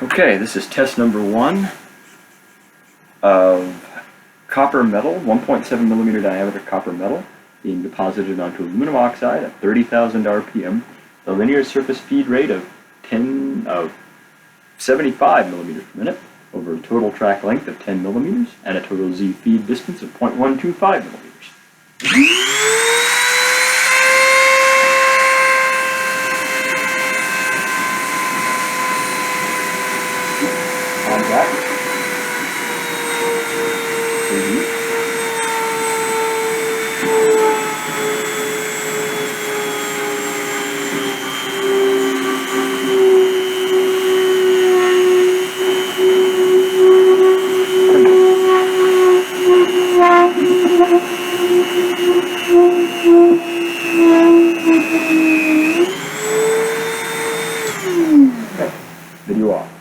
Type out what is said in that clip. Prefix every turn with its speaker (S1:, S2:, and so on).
S1: Okay, this is test number 1 of copper metal, 1.7 millimeter diameter copper metal being deposited onto aluminum oxide at 30,000 RPM, the linear surface feed rate of 75 millimeters per minute over a total track length of 10 millimeters and a total Z feed distance of 0.125 millimeters. Contact. Video off.